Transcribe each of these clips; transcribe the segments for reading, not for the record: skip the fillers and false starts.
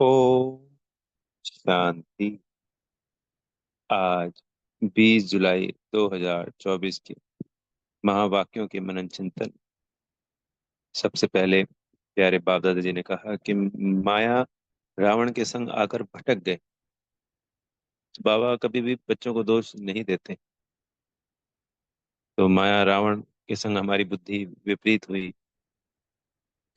ओम शांति। आज 20 जुलाई 2024 के महावाक्यों के मनन चिंतन। सबसे पहले प्यारे बाप दादा जी ने कहा कि माया रावण के संग आकर भटक गए। बाबा कभी भी बच्चों को दोष नहीं देते। तो माया रावण के संग हमारी बुद्धि विपरीत हुई,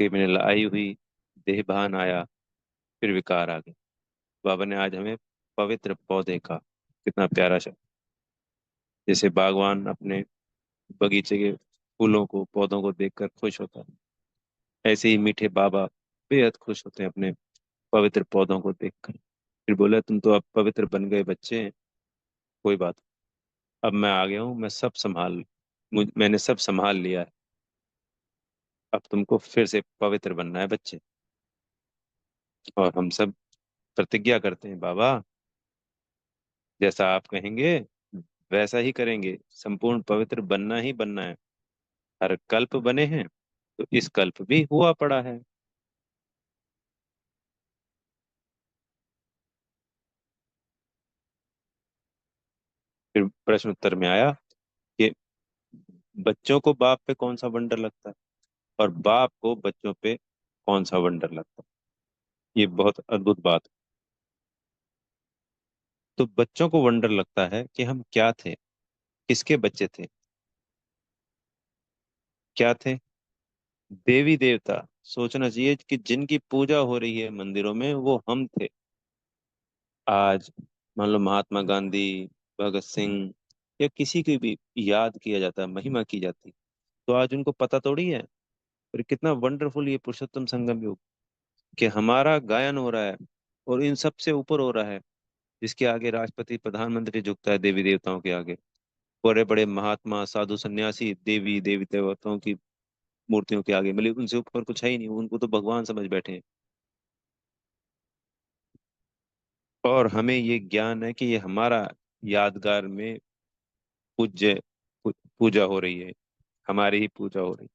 क्रिमिनल आई हुई, देह भान आया, फिर विकार आ गए। बाबा ने आज हमें पवित्र पौधे का, कितना प्यारा शब्द, जैसे बागवान अपने बगीचे के फूलों को, पौधों को देखकर खुश होता है, ऐसे ही मीठे बाबा बेहद खुश होते हैं अपने पवित्र पौधों को देखकर। फिर बोले, तुम तो अब पवित्र बन गए बच्चे, कोई बात, अब मैं आ गया हूँ, मैं सब मैंने सब संभाल लिया है। अब तुमको फिर से पवित्र बनना है बच्चे। और हम सब प्रतिज्ञा करते हैं, बाबा जैसा आप कहेंगे वैसा ही करेंगे, संपूर्ण पवित्र बनना ही बनना है। हर कल्प बने हैं तो इस कल्प भी हुआ पड़ा है। फिर प्रश्न उत्तर में आया कि बच्चों को बाप पे कौन सा वंडर लगता है और बाप को बच्चों पे कौन सा वंडर लगता है। ये बहुत अद्भुत बात है। तो बच्चों को वंडर लगता है कि हम क्या थे, किसके बच्चे थे, क्या थे, देवी देवता। सोचना चाहिए कि जिनकी पूजा हो रही है मंदिरों में वो हम थे। आज मान लो महात्मा गांधी, भगत सिंह या किसी की भी याद किया जाता है, महिमा की जाती है, तो आज उनको पता थोड़ी है। और कितना वंडरफुल ये पुरुषोत्तम संगम योग, कि हमारा गायन हो रहा है और इन सब से ऊपर हो रहा है, जिसके आगे राष्ट्रपति प्रधानमंत्री झुकता है, देवी देवताओं के आगे। बड़े बड़े महात्मा साधु सन्यासी देवी देवी देवताओं की मूर्तियों के आगे, मतलब उनसे ऊपर कुछ है ही नहीं, उनको तो भगवान समझ बैठे हैं। और हमें ये ज्ञान है कि ये हमारा यादगार में पूज्य पूजा हो रही है, हमारी ही पूजा हो रही है।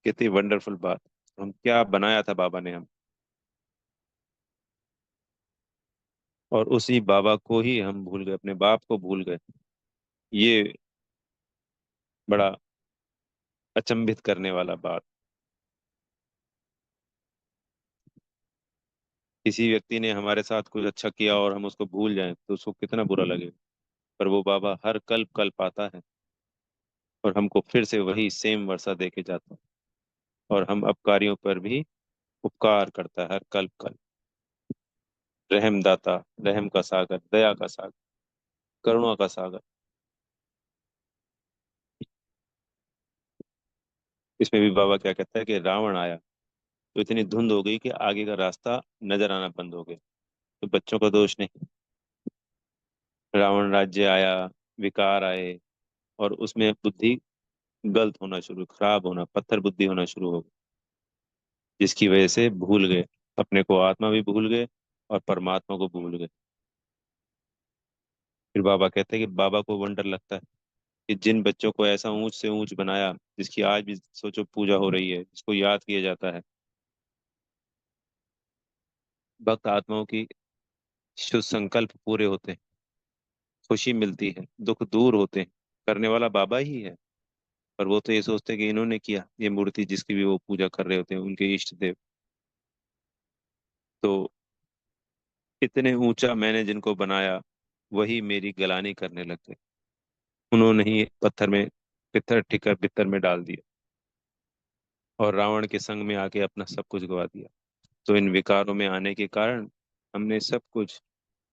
कितनी वंडरफुल बात। हम क्या बनाया था बाबा ने हम, और उसी बाबा को ही हम भूल गए, अपने बाप को भूल गए। ये बड़ा अचंभित करने वाला बात। किसी व्यक्ति ने हमारे साथ कुछ अच्छा किया और हम उसको भूल जाएं तो उसको कितना बुरा लगेगा। पर वो बाबा हर कल्प कल्प आता है और हमको फिर से वही सेम वर्षा दे के जाता है, और हम अपकारियों पर भी उपकार करता है हर कल्प कल्प। रहम दाता, रहम का सागर, दया का सागर, करुणा का सागर। इसमें भी बाबा क्या कहता है कि रावण आया तो इतनी धुंध हो गई कि आगे का रास्ता नजर आना बंद हो गया। तो बच्चों का दोष नहीं, रावण राज्य आया, विकार आए, और उसमें बुद्धि गलत होना शुरू, खराब होना, पत्थर बुद्धि होना शुरू हो गई, जिसकी वजह से भूल गए अपने को, आत्मा भी भूल गए और परमात्मा को भूल गए। फिर बाबा कहते हैं कि बाबा को वंडर लगता है कि जिन बच्चों को ऐसा ऊंच से ऊंच बनाया, जिसकी आज भी सोचो पूजा हो रही है, जिसको याद किया जाता है, भक्त आत्माओं की शुभ संकल्प पूरे होते हैं, खुशी मिलती है, दुख दूर होते हैं, करने वाला बाबा ही है। पर वो तो ये सोचते हैं कि इन्होंने किया, ये मूर्ति जिसकी भी वो पूजा कर रहे होते हैं, उनके इष्ट देव। तो इतने ऊंचा मैंने जिनको बनाया वही मेरी गलानी करने लग गए। उन्होंने ही पत्थर में, पित्थर ठिकर बित्तर में डाल दिया और रावण के संग में आके अपना सब कुछ गवा दिया। तो इन विकारों में आने के कारण हमने सब कुछ,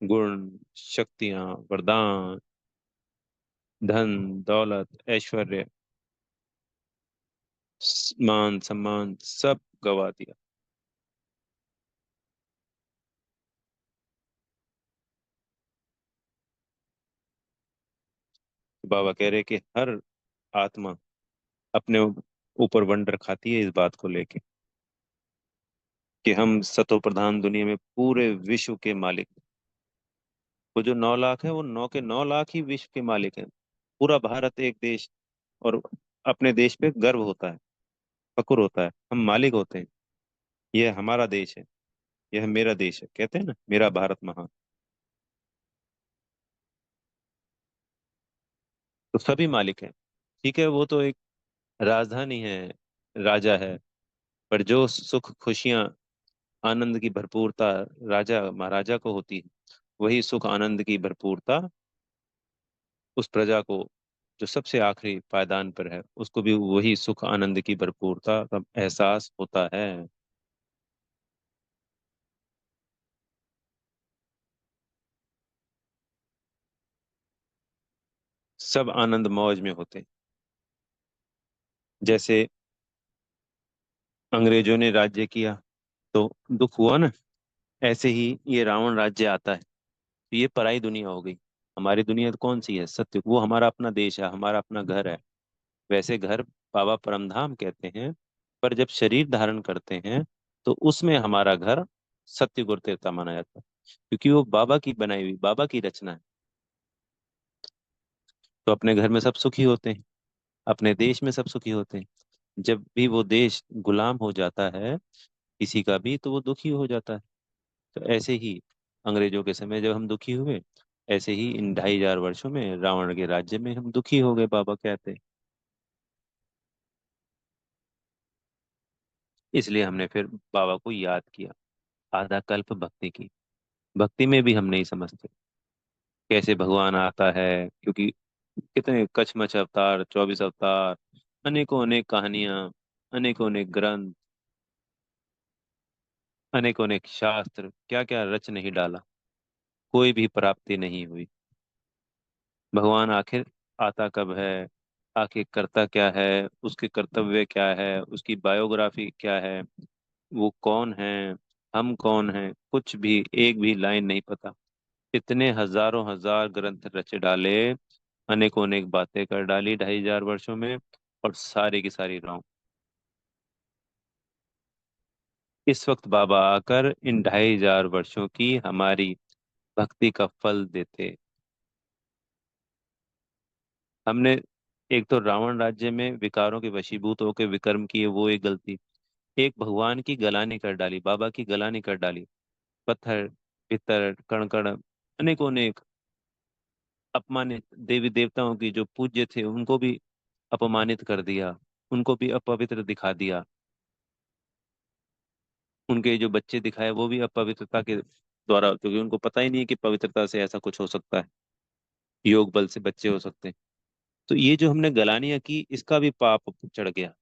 गुण, शक्तियां, वरदान, धन, दौलत, ऐश्वर्य, मान सम्मान सब गवा दिया। तो बाबा कह रहे कि हर आत्मा अपने ऊपर वंडर खाती है इस बात को लेके कि हम सतो प्रधान दुनिया में पूरे विश्व के मालिक। वो जो 9 लाख है, वो 9 के 9 लाख ही विश्व के मालिक हैं। पूरा भारत एक देश, और अपने देश पे गर्व होता है, फक्र होता है, हम मालिक होते हैं, ये हमारा देश है, यह मेरा देश है, कहते हैं ना, मेरा भारत महान। तो सभी मालिक हैं। ठीक है, वो तो एक राजधानी है, राजा है। पर जो सुख खुशियां, आनंद की भरपूरता राजा महाराजा को होती है, वही सुख आनंद की भरपूरता उस प्रजा को, जो सबसे आखिरी पायदान पर है, उसको भी वही सुख आनंद की भरपूरता का एहसास होता है। सब आनंद मौज में होते हैं। जैसे अंग्रेजों ने राज्य किया तो दुख हुआ ना, ऐसे ही ये रावण राज्य आता है तो ये पराई दुनिया हो गई। हमारी दुनिया तो कौन सी है? सत्य, वो हमारा अपना देश है, हमारा अपना घर है। वैसे घर बाबा परमधाम कहते हैं, पर जब शरीर धारण करते हैं तो उसमें हमारा घर सत्य गुरु देवता माना जाता है, क्योंकि वो बाबा की बनाई हुई, बाबा की रचना है। तो अपने घर में सब सुखी होते हैं, अपने देश में सब सुखी होते हैं। जब भी वो देश गुलाम हो जाता है किसी का भी, तो वो दुखी हो जाता है। तो ऐसे ही अंग्रेजों के समय जब हम दुखी हुए, ऐसे ही इन 2500 वर्षों में रावण के राज्य में हम दुखी हो गए, बाबा कहते हैं। इसलिए हमने फिर बाबा को याद किया, आधा कल्प भक्ति की। भक्ति में भी हम नहीं समझते कैसे भगवान आता है, क्योंकि कितने कछमछ अवतार, 24 अवतार, अनेकों अनेक कहानियां, अनेकों अनेक ग्रंथ, अनेकों अनेक शास्त्र, क्या क्या रच नहीं डाला, कोई भी प्राप्ति नहीं हुई। भगवान आखिर आता कब है, आखिर करता क्या है, उसके कर्तव्य क्या है, उसकी बायोग्राफी क्या है, वो कौन है, हम कौन हैं, कुछ भी एक भी लाइन नहीं पता। इतने हजारों हजार ग्रंथ रच डाले, अनेकों अनेक बातें कर डाली 2500 वर्षों में, और सारी की सारी रॉन्ग। इस वक्त बाबा आकर इन 2500 वर्षों की हमारी भक्ति का फल देते। हमने एक तो रावण राज्य में विकारों के वशीभूत होकर विकर्म किए, वो एक गलती। एक भगवान की गलानी कर डाली, बाबा की गलानी कर डाली। पत्थर, पित्तर, कण कण, अनेकों अनेक अपमानित देवी देवताओं की जो पूज्य थे उनको भी अपमानित कर दिया, उनको भी अपवित्र दिखा दिया। उनके जो बच्चे दिखाए वो भी अपवित्रता के द्वारा, क्योंकि उनको पता ही नहीं है कि पवित्रता से ऐसा कुछ हो सकता है, योग बल से बच्चे हो सकते हैं। तो ये जो हमने गलानियां की, इसका भी पाप चढ़ गया।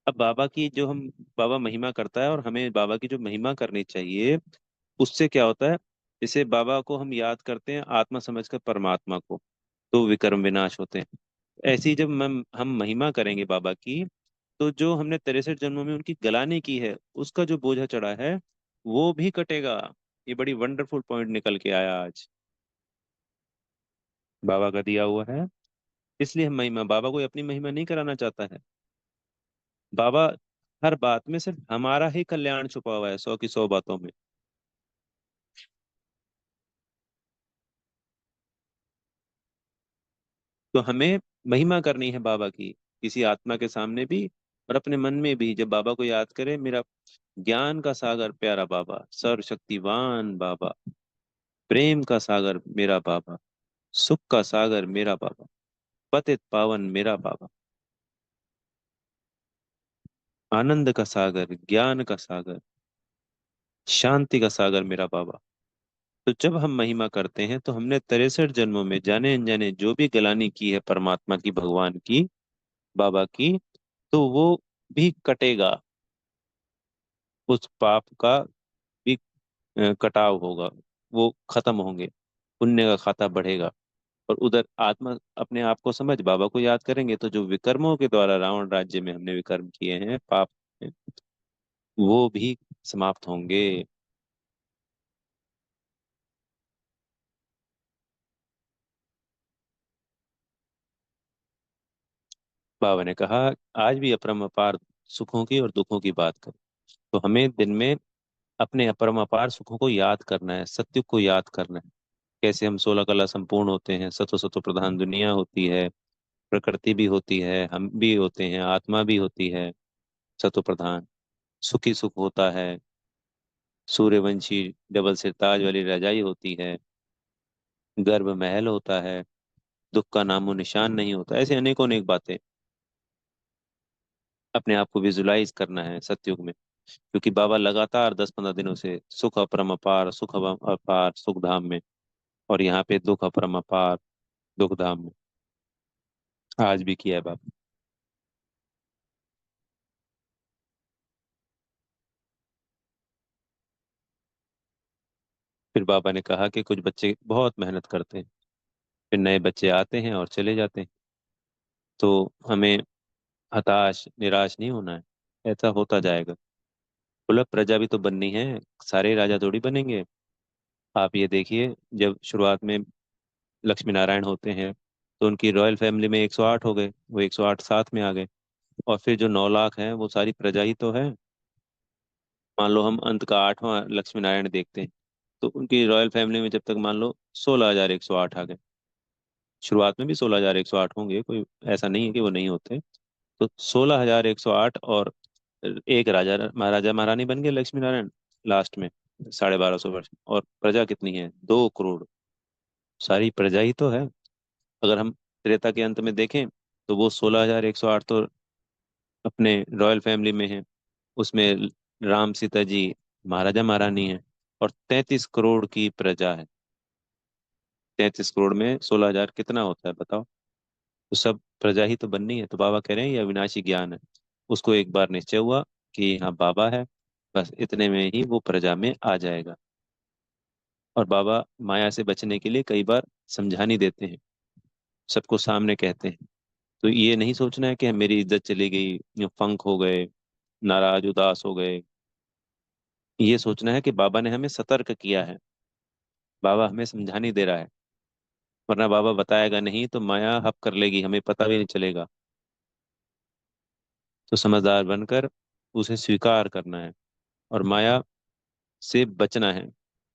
अब बाबा की जो हम, बाबा महिमा करता है और हमें बाबा की जो महिमा करनी चाहिए, उससे क्या होता है, जैसे बाबा को हम याद करते हैं आत्मा समझकर परमात्मा को, तो विकर्म विनाश होते हैं। ऐसे ही जब हम महिमा करेंगे बाबा की, तो जो हमने 63 जन्मों में उनकी गलानी की है, उसका जो बोझा चढ़ा है वो भी कटेगा। ये बड़ी वंडरफुल पॉइंट निकल के आया आज, बाबा का दिया हुआ है। इसलिए हम महिमा, बाबा कोई अपनी महिमा नहीं कराना चाहता है। बाबा हर बात में सिर्फ हमारा ही कल्याण छुपा हुआ है, 100 की 100 बातों में। तो हमें महिमा करनी है बाबा की, किसी आत्मा के सामने भी और अपने मन में भी। जब बाबा को याद करें, मेरा ज्ञान का सागर प्यारा बाबा, सर्वशक्तिवान बाबा, प्रेम का सागर मेरा बाबा, सुख का सागर मेरा बाबा, पतित पावन मेरा बाबा, आनंद का सागर, ज्ञान का सागर, शांति का सागर मेरा बाबा। तो जब हम महिमा करते हैं तो हमने 63 जन्मों में जाने अनजाने जो भी गलानी की है परमात्मा की, भगवान की, बाबा की, तो वो भी कटेगा। उस पाप का भी कटाव होगा, वो खत्म होंगे, पुण्य का खाता बढ़ेगा। और उधर आत्मा अपने आप को समझ बाबा को याद करेंगे, तो जो विकर्मों के द्वारा रावण राज्य में हमने विकर्म किए हैं, पाप, वो भी समाप्त होंगे। बाबा ने कहा, आज भी अपरम सुखों की और दुखों की बात करो। तो हमें दिन में अपने अपरम अपार सुखों को याद करना है, सत्य को याद करना है। कैसे हम 16 कला संपूर्ण होते हैं, सतो सतो प्रधान दुनिया होती है, प्रकृति भी होती है, हम भी होते हैं, आत्मा भी होती है सतो प्रधान, सुखी सुख होता है। सूर्यवंशी डबल सिर ताज वाली रजाई होती है, गर्भ महल होता है, दुख का नामो निशान नहीं होता। ऐसे अनेकों अनेक बातें अपने आप को विजुलाइज करना है सतयुग में। क्योंकि बाबा लगातार 10-15 दिनों से सुख अपरम अपार, सुख अपार सुख धाम में, और यहाँ पे दुख अपरम अपार दुख धाम में। आज भी किया है बाबा। फिर बाबा ने कहा कि कुछ बच्चे बहुत मेहनत करते हैं, फिर नए बच्चे आते हैं और चले जाते हैं, तो हमें हताश निराश नहीं होना है। ऐसा होता जाएगा। बोला प्रजा भी तो बननी है, सारे राजा थोड़ी बनेंगे। आप ये देखिए, जब शुरुआत में लक्ष्मी नारायण होते हैं तो उनकी रॉयल फैमिली में 108 हो गए, वो 108 साथ में आ गए। और फिर जो 9 लाख हैं वो सारी प्रजा ही तो है। मान लो हम अंत का 8वां लक्ष्मी नारायण देखते हैं, तो उनकी रॉयल फैमिली में जब तक मान लो 16,108 आ गए। शुरुआत में भी 16,108 होंगे, कोई ऐसा नहीं है कि वो नहीं होते। तो 16,108, और एक राजा महाराजा महारानी बन गए लक्ष्मी नारायण लास्ट में, 1250 वर्ष। और प्रजा कितनी है? 2 करोड़। सारी प्रजा ही तो है। अगर हम त्रेता के अंत में देखें तो वो 16,108 तो अपने रॉयल फैमिली में है। उसमें राम सीता जी महाराजा महारानी है, और 33 करोड़ की प्रजा है। 33 करोड़ में 16,000 कितना होता है बताओ? तो सब प्रजा ही तो बननी है। तो बाबा कह रहे हैं ये अविनाशी ज्ञान है। उसको एक बार निश्चय हुआ कि हाँ बाबा है, बस इतने में ही वो प्रजा में आ जाएगा। और बाबा माया से बचने के लिए कई बार समझानी देते हैं, सबको सामने कहते हैं। तो ये नहीं सोचना है कि मेरी इज्जत चली गई, या फंक हो गए, नाराज उदास हो गए। ये सोचना है कि बाबा ने हमें सतर्क किया है, बाबा हमें समझानी दे रहा है। वरना बाबा बताएगा नहीं तो माया हप कर लेगी, हमें पता भी नहीं चलेगा। तो समझदार बनकर उसे स्वीकार करना है, और माया से बचना है।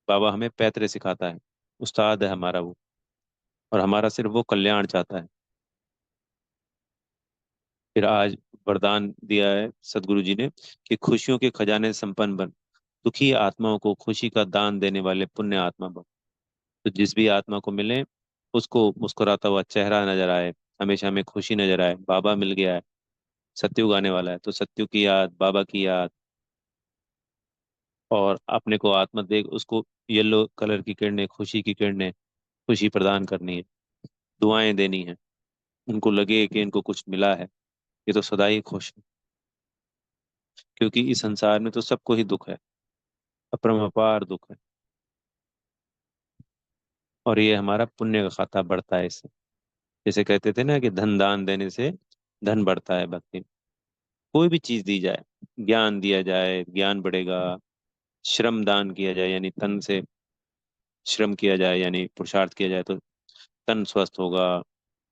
बाबा हमें पैतरे सिखाता है, उस्ताद है हमारा वो, और हमारा सिर्फ वो कल्याण चाहता है। फिर आज वरदान दिया है सदगुरु जी ने कि खुशियों के खजाने से संपन्न बन, दुखी आत्माओं को खुशी का दान देने वाले पुण्य आत्मा बन। तो जिस भी आत्मा को मिले उसको मुस्कुराता हुआ चेहरा नजर आए, हमेशा हमें खुशी नजर आए। बाबा मिल गया है, सत्युग आने वाला है, तो सत्युग की याद, बाबा की याद, और अपने को आत्मा देख उसको येलो कलर की किरणें, खुशी की किरणें, खुशी प्रदान करनी है, दुआएं देनी है। उनको लगे कि इनको कुछ मिला है, ये तो सदा ही खुश है। क्योंकि इस संसार में तो सबको ही दुख है, अपरम दुख है। और ये हमारा पुण्य का खाता बढ़ता है इससे। जैसे कहते थे ना कि धन दान देने से धन बढ़ता है भक्ति में। कोई भी चीज दी जाए, ज्ञान दिया जाए ज्ञान बढ़ेगा, श्रम दान किया जाए यानी तन से श्रम किया जाए यानी पुरुषार्थ किया जाए तो तन स्वस्थ होगा,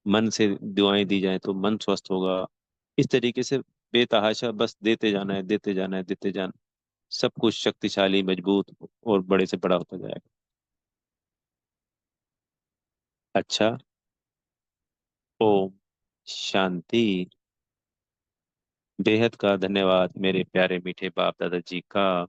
मन से दुआएं दी जाए तो मन स्वस्थ होगा। इस तरीके से बेतहाशा बस देते जाना है, देते जाना है, देते जाना, सब कुछ शक्तिशाली मजबूत और बड़े से बड़ा होता जाएगा। अच्छा। ओम शांति। बेहद का धन्यवाद मेरे प्यारे मीठे बाप दादा जी का।